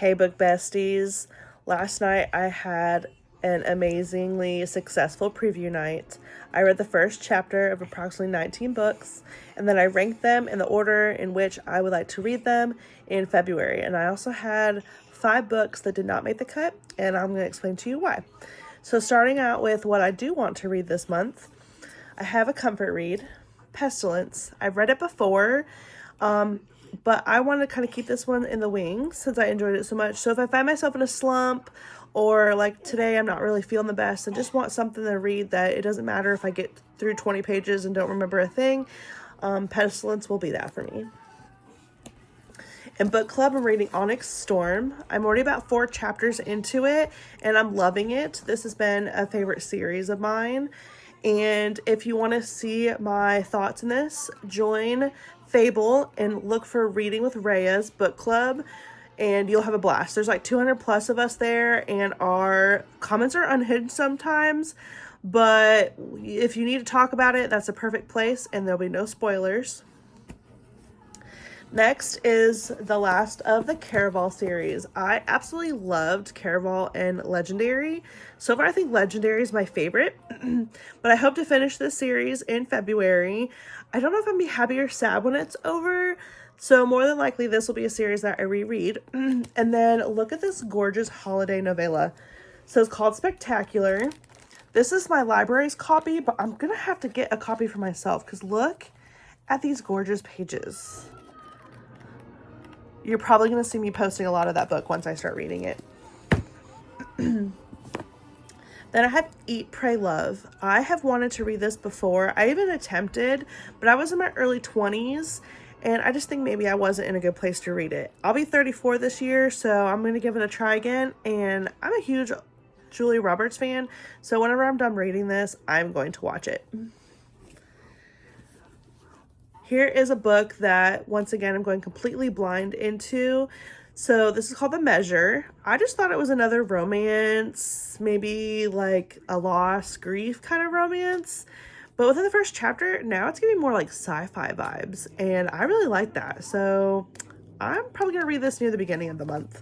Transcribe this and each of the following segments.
Hey, book besties. Last night I had an amazingly successful preview night. I read the first chapter of approximately 19 books, and then I ranked them in the order in which I would like to read them in February. And I also had 5 books that did not make the cut, and I'm going to explain to you why. So, starting out with what I do want to read this month, I have a comfort read, Pestilence. I've read it before, but I want to kind of keep this one in the wings since I enjoyed it so much. So if I find myself in a slump, or like today I'm not really feeling the best and just want something to read that it doesn't matter if I get through 20 pages and don't remember a thing, Pestilence will be that for me. In book club, I'm reading Onyx Storm. I'm already about 4 chapters into it, and I'm loving it. This has been a favorite series of mine. And if you want to see my thoughts in this, join Fable and look for Reading with Rhea's book club, and you'll have a blast. There's like 200 plus of us there, and our comments are unhinged sometimes, but if you need to talk about it, that's a perfect place, and there'll be no spoilers. Next is the last of the Caraval series. I absolutely loved Caraval and Legendary. So far, I think Legendary is my favorite, but I hope to finish this series in February. I don't know if I'm going to be happy or sad when it's over, so more than likely this will be a series that I reread. And then look at this gorgeous holiday novella. So it's called Spectacular. This is my library's copy, but I'm going to have to get a copy for myself because look at these gorgeous pages. You're probably going to see me posting a lot of that book once I start reading it. Then I have Eat, Pray, Love. I have wanted to read this before. I even attempted, but I was in my early 20s, and I just think maybe I wasn't in a good place to read it. I'll be 34 this year, so I'm going to give it a try again, and I'm a huge Julia Roberts fan, so whenever I'm done reading this, I'm going to watch it. Here is a book that, once again, I'm going completely blind into. So this is called The Measure. I just thought it was another romance, maybe like a loss, grief kind of romance. But within the first chapter, now it's giving more like sci-fi vibes. And I really like that. So I'm probably going to read this near the beginning of the month.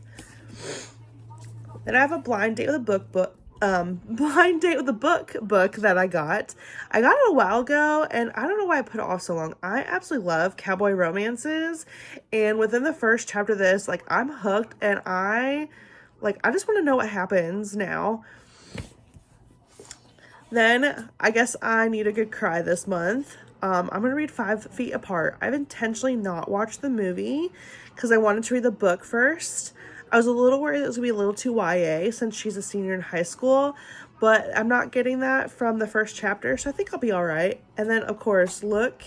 Then I have a blind date with a book that I got it a while ago, and I don't know why I put it off so long. I absolutely love cowboy romances, and within the first chapter of this, like, I'm hooked, and I just want to know what happens now. Then I guess I need a good cry this month. I'm gonna read 5 Feet Apart. I've intentionally not watched the movie because I wanted to read the book first. I was a little worried it was going to be a little too YA since she's a senior in high school, but I'm not getting that from the first chapter, so I think I'll be all right. And then, of course, look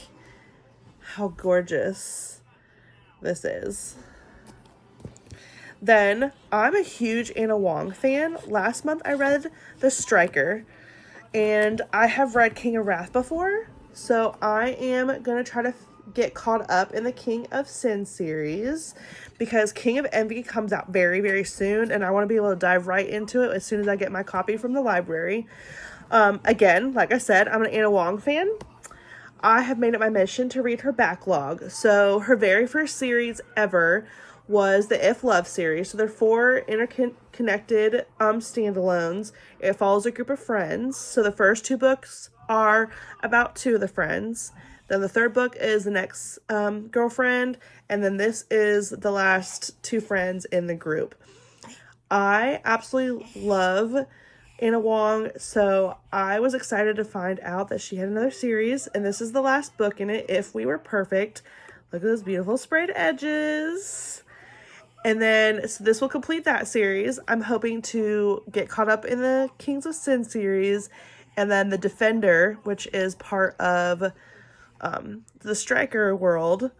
how gorgeous this is. Then, I'm a huge Anna Wong fan. Last month, I read The Striker, and I have read King of Wrath before, so I am going to try to get caught up in the King of Sin series because King of Envy comes out very, very soon, and I want to be able to dive right into it as soon as I get my copy from the library. Again, like I said, I'm an Anna Wong fan. I have made it my mission to read her backlog. So her very first series ever was the If Love series. So they're 4 interconnected standalones. It follows a group of friends. So the first 2 books are about 2 of the friends. Then the 3rd book is the next girlfriend, and then this is the last 2 friends in the group. I absolutely love Anna Wong, so I was excited to find out that she had another series, and this is the last book in it, If We Were Perfect. Look at those beautiful sprayed edges. And then, so this will complete that series. I'm hoping to get caught up in the Kings of Sin series, and then The Defender, which is part of the Striker world,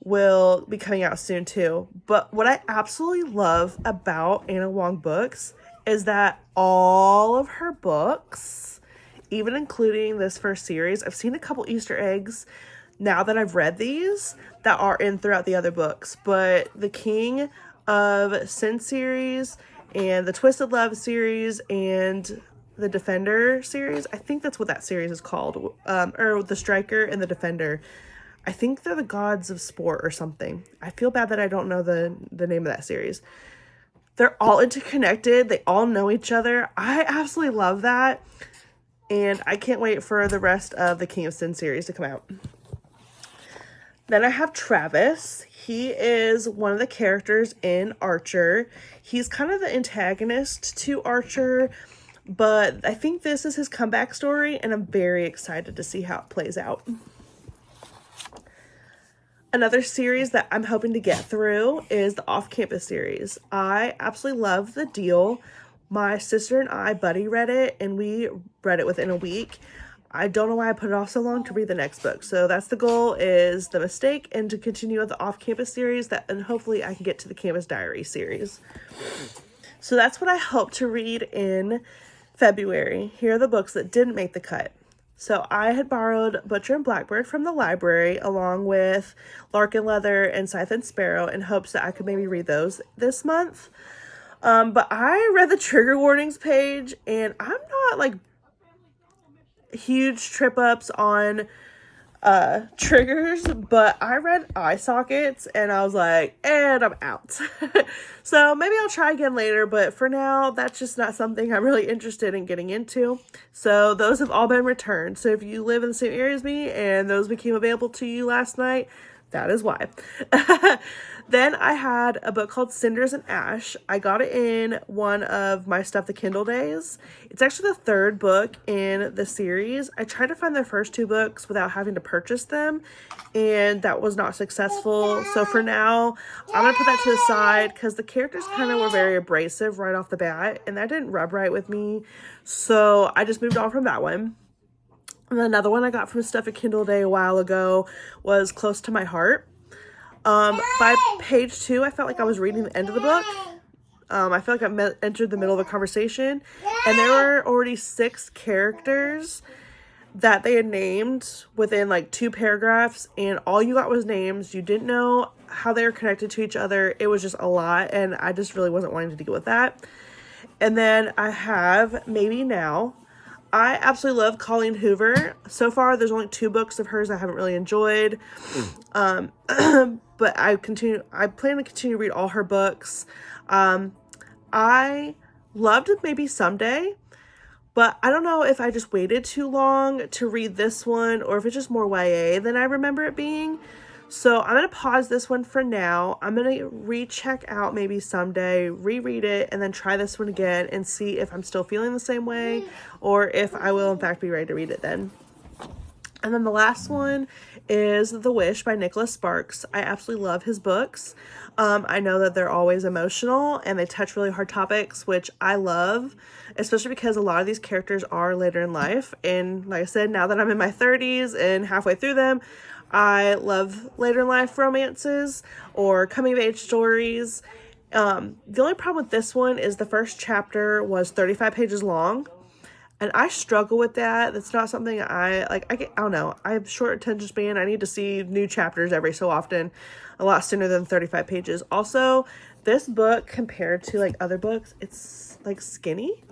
will be coming out soon too. But what I absolutely love about Anna Wong books is that all of her books, even including this first series, I've seen a couple Easter eggs now that I've read these that are in throughout the other books. But the King of Sin series and the Twisted Love series and the Defender series, I think that's what that series is called, or the Striker and the Defender. I think they're the Gods of Sport or something. I feel bad that I don't know the name of that series. they're all interconnected. They all know each other. I absolutely love that. And I can't wait for the rest of the King of Sin series to come out. Then I have Travis. He is one of the characters in Archer. He's kind of the antagonist to Archer, but I think this is his comeback story, and I'm very excited to see how it plays out. Another series that I'm hoping to get through is the Off-Campus series. I absolutely love The Deal. My sister and I buddy read it, and we read it within a week. I don't know why I put it off so long to read the next book. So that's the goal, is The Mistake, and to continue with the Off-Campus series, and hopefully I can get to the Campus Diary series. So that's what I hope to read in February. Here are the books that didn't make the cut. So I had borrowed Butcher and Blackbird from the library along with Lark and Leather and Scythe and Sparrow in hopes that I could maybe read those this month. But I read the trigger warnings page, and I'm not like huge trip ups on triggers, but I read eye sockets and I was like, and I'm out. So maybe I'll try again later, but for now, that's just not something I'm really interested in getting into. So those have all been returned. So if you live in the same area as me and those became available to you last night, that is why. Then I had a book called Cinders and Ash. I got it in one of my Stuff the Kindle days. It's actually the third book in the series. I tried to find the first two books without having to purchase them, and that was not successful. So for now, I'm going to put that to the side because the characters kind of were very abrasive right off the bat, and that didn't rub right with me. So I just moved on from that one. And another one I got from Stuff a Kindle Day a while ago was Close to My Heart. By page 2, I felt like I was reading the end of the book. I felt like I entered the middle of a conversation, and there were already 6 characters that they had named within like 2 paragraphs, and all you got was names. You didn't know how they were connected to each other. It was just a lot, and I just really wasn't wanting to deal with that. And then I have Maybe Now. I absolutely love Colleen Hoover. So far, there's only 2 books of hers I haven't really enjoyed. But I plan to continue to read all her books. I loved Maybe Someday, but I don't know if I just waited too long to read this one or if it's just more YA than I remember it being. So I'm going to pause this one for now. I'm going to recheck out Maybe Someday, reread it, and then try this one again and see if I'm still feeling the same way or if I will in fact be ready to read it then. And then the last one is The Wish by Nicholas Sparks. I absolutely love his books. I know that they're always emotional and they touch really hard topics, which I love, especially because a lot of these characters are later in life. And like I said, now that I'm in my 30s and halfway through them, I love later in life romances or coming of age stories. The only problem with this one is the first chapter was 35 pages long. And I struggle with that. That's not something I don't know. I have short attention span. I need to see new chapters every so often, a lot sooner than 35 pages. Also, this book compared to like other books, it's like skinny.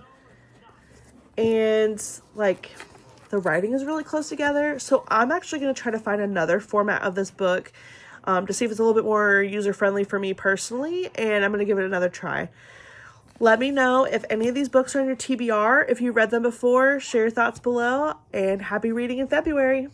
And like the writing is really close together. So I'm actually going to try to find another format of this book to see if it's a little bit more user-friendly for me personally. And I'm going to give it another try. Let me know if any of these books are on your TBR. If you read them before, share your thoughts below, and happy reading in February.